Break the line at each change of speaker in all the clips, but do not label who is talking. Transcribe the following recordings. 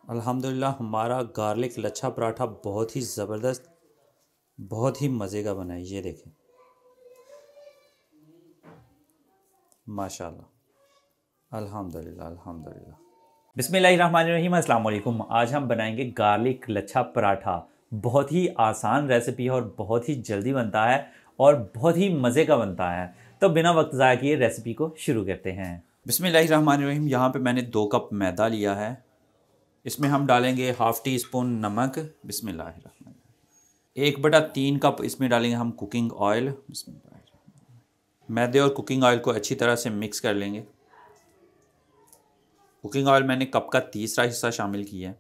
अल्हम्दुलिल्लाह हमारा गार्लिक लच्छा पराठा बहुत ही ज़बरदस्त, बहुत ही मज़े का बना है। ये देखें, माशाल्लाह, अल्हम्दुलिल्लाह अल्हम्दुलिल्लाह। बिस्मिल्लाहिर्रहमानिर्रहीम, अस्सलाम वालेकुम। आज हम बनाएंगे गार्लिक लच्छा पराठा। बहुत ही आसान रेसिपी है और बहुत ही जल्दी बनता है और बहुत ही मज़े का बनता है। तो बिना वक्त ज़ाया किए रेसिपी को शुरू करते हैं। बिस्मिल्लाहिर्रहमानिर्रहीम। यहाँ पे मैंने 2 कप मैदा लिया है। इसमें हम डालेंगे हाफ़ टी स्पून नमक। बिस्मिल्लाहिर्रहमानिर्रहीम। 1/3 कप इसमें डालेंगे हम कुकिंग ऑयल। बिस्मिल्लाहिर्रहमानिर्रहीम। मैदे और कुकिंग ऑयल को अच्छी तरह से मिक्स कर लेंगे। कुकिंग ऑयल मैंने कप का तीसरा हिस्सा शामिल किया है।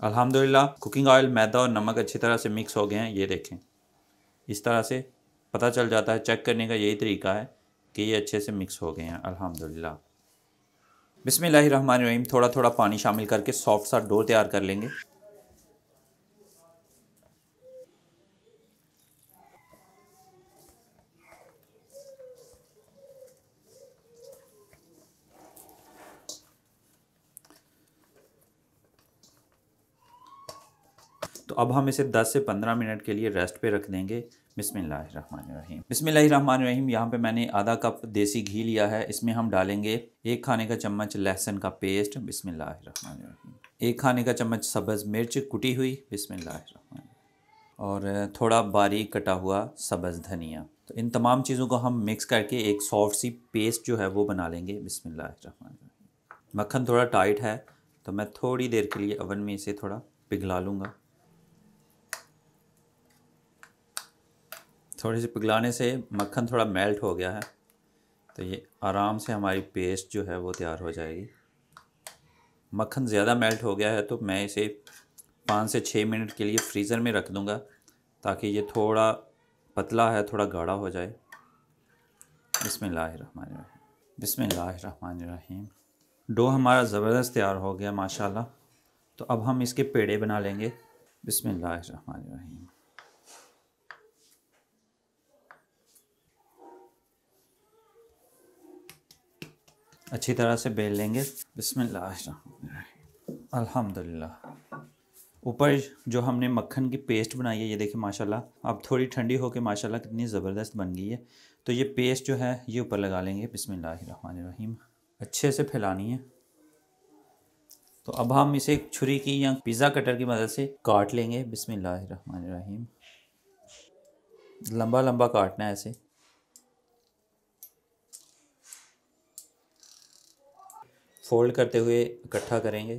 अल्हम्दुलिल्लाह कुकिंग ऑयल, मैदा और नमक अच्छी तरह से मिक्स हो गए हैं। ये देखें, इस तरह से पता चल जाता है। चेक करने का यही तरीका है कि ये अच्छे से मिक्स हो गए हैं। अल्हम्दुलिल्लाह। बिस्मिल्लाहिर्रहमानिर्रहीम। थोड़ा थोड़ा पानी शामिल करके सॉफ्ट सा डो तैयार कर लेंगे। तो अब हम इसे 10 से 15 मिनट के लिए रेस्ट पे रख देंगे। बिस्मिल्लाहिर्रहमानिर्रहीम। बिस्मिल्लाहिर्रहमानिर्रहीम। यहाँ पे मैंने आधा कप देसी घी लिया है। इसमें हम डालेंगे 1 खाने का चम्मच लहसुन का पेस्ट। बिस्मिल्लाहिर्रहमानिर्रहीम। 1 खाने का चम्मच सब्ज़ मिर्च कुटी हुई। बिस्मिल्लाहिर्रहमानिर्रहीम। और थोड़ा बारीक कटा हुआ सब्ज़ धनिया। तो इन तमाम चीज़ों को हम मिक्स करके एक सॉफ्ट सी पेस्ट जो है वो बना लेंगे। बिस्मिल्लाहिर्रहमानिर्रहीम। मक्खन थोड़ा टाइट है तो मैं थोड़ी देर के लिए ओवन में इसे थोड़ा पिघला लूँगा। थोड़ी सी पिघलाने से मक्खन थोड़ा मेल्ट हो गया है तो ये आराम से हमारी पेस्ट जो है वो तैयार हो जाएगी। मक्खन ज़्यादा मेल्ट हो गया है तो मैं इसे 5 से 6 मिनट के लिए फ्रीज़र में रख दूँगा ताकि ये थोड़ा पतला है, थोड़ा गाढ़ा हो जाए। बिस्मिल्लाहिर्रहमानिर्रहीम। बिस्मिल्लाहिर्रहमानिर्रहीम। डो हमारा ज़बरदस्त तैयार हो गया माशाल्लाह। तो अब हम इसके पेड़े बना लेंगे। बिस्मिल्लाहिर्रहमानिर्रहीम। अच्छी तरह से बेल लेंगे। बिस्मिल्लाहिर्रहमानिर्रहीम। अल्हम्दुलिल्लाह। ऊपर जो हमने मक्खन की पेस्ट बनाई है ये देखिए माशाल्लाह अब थोड़ी ठंडी होकर माशाल्लाह कितनी ज़बरदस्त बन गई है। तो ये पेस्ट जो है ये ऊपर लगा लेंगे। बिस्मिल्लाहिर्रहमानिर्रहीम। अच्छे से फैलानी है। तो अब हम इसे छुरी की या पिज़्ज़ा कटर की मदद से काट लेंगे। बिस्मिल्लाहिर्रहमानिर्रहीम। लंबा लंबा काटना है ऐसे। फोल्ड करते हुए इकट्ठा करेंगे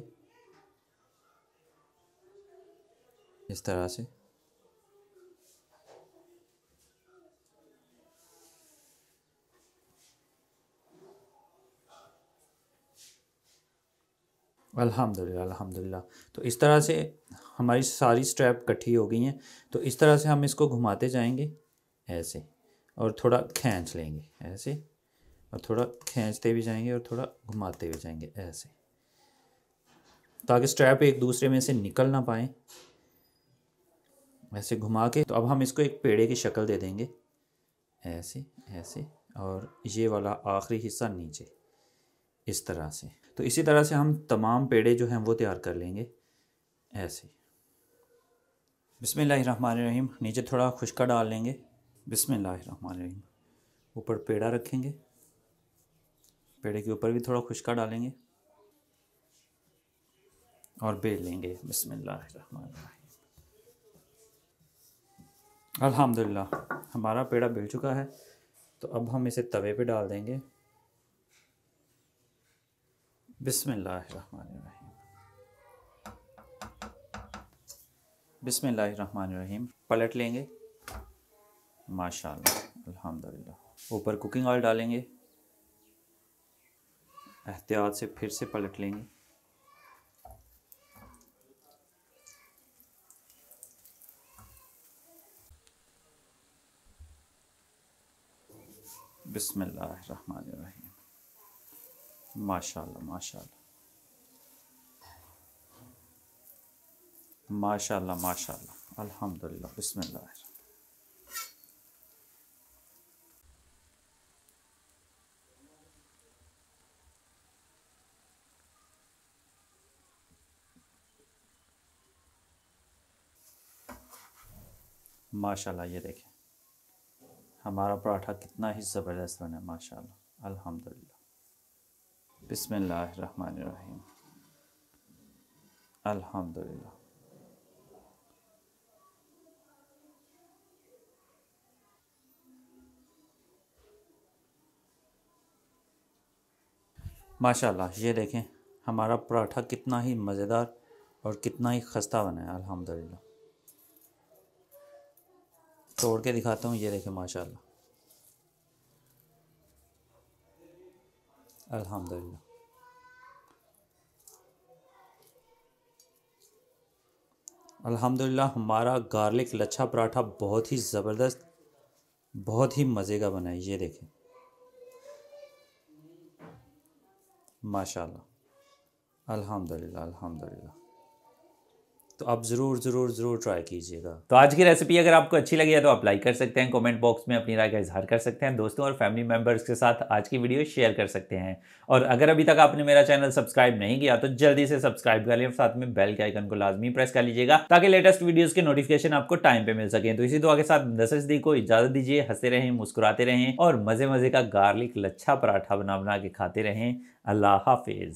इस तरह से। अल्हम्दुलिल्लाह अल्हम्दुलिल्लाह। तो इस तरह से हमारी सारी स्ट्रैप इकट्ठी हो गई हैं। तो इस तरह से हम इसको घुमाते जाएंगे ऐसे और थोड़ा खींच लेंगे ऐसे और थोड़ा खींचते भी जाएंगे और थोड़ा घुमाते भी जाएंगे ऐसे ताकि स्ट्रैप एक दूसरे में से निकल ना पाए। ऐसे घुमा के तो अब हम इसको एक पेड़े की शक्ल दे देंगे ऐसे ऐसे और ये वाला आखिरी हिस्सा नीचे इस तरह से। तो इसी तरह से हम तमाम पेड़े जो हैं वो तैयार कर लेंगे ऐसे। बिस्मिल्लाहिर्रहमानिर्रहीम। नीचे थोड़ा खुशका डाल लेंगे। बिस्मिल्लाहिर्रहमानिर्रहीम। ऊपर पेड़ा रखेंगे, पेड़े के ऊपर भी थोड़ा खुशका डालेंगे और बेल लेंगे। बिस्मिल्लाहिर्रहमानिर्रहीम। अल्हम्दुलिल्लाह हमारा पेड़ा बेल चुका है। तो अब हम इसे तवे पे डाल देंगे। बिस्मिल्लाहिर्रहमानिर्रहीम। बिस्मिल्लाहिर्रहमानिर्रहीम। पलट लेंगे माशाल्लाह अल्हम्दुलिल्लाह। ऊपर कुकिंग ऑयल डालेंगे, एहतियात से फिर से पलट लेंगे। बिस्मिल्लाहिर्रहमानिर्रहीम। माशाल्लाह माशाल्लाह माशाल्लाह माशाल्लाह अल्हम्दुलिल्लाह। बिस्मिल्लाह। माशाल्लाह ये देखें हमारा पराठा कितना ही ज़बरदस्त बना है माशाल्लाह अल्हम्दुलिल्लाह। बिस्मिल्लाहिर्रहमानिर्रहीम। अल्हम्दुलिल्लाह। माशाल्लाह ये देखें हमारा पराठा कितना ही मज़ेदार और कितना ही खस्ता बना है अल्हम्दुलिल्लाह। तोड़ के दिखाता हूँ, ये देखें माशाल्लाह अल्हम्दुलिल्लाह। अल्हम्दुलिल्लाह हमारा गार्लिक लच्छा पराठा बहुत ही ज़बरदस्त, बहुत ही मज़े का बना है। ये देखें माशाल्लाह अल्हम्दुलिल्लाह अल्हम्दुलिल्लाह। तो आप ज़रूर ट्राई कीजिएगा। तो आज की रेसिपी अगर आपको अच्छी लगी है तो आप लाइक कर सकते हैं, कमेंट बॉक्स में अपनी राय का इजहार कर सकते हैं, दोस्तों और फैमिली मेंबर्स के साथ आज की वीडियो शेयर कर सकते हैं। और अगर अभी तक आपने मेरा चैनल सब्सक्राइब नहीं किया तो जल्दी से सब्सक्राइब कर लें और साथ में बेल के आइकन को लाजमी प्रेस कर लीजिएगा ताकि लेटेस्ट वीडियोज़ के नोटिफिकेशन आपको टाइम पे मिल सके। तो इसी दुआ के साथ नसरदी को इजाज़त दीजिए। हंसते रहें, मुस्कुराते रहें और मज़े मज़े का गार्लिक लच्छा पराठा बना बना के खाते रहें। अल्लाह हाफिज़।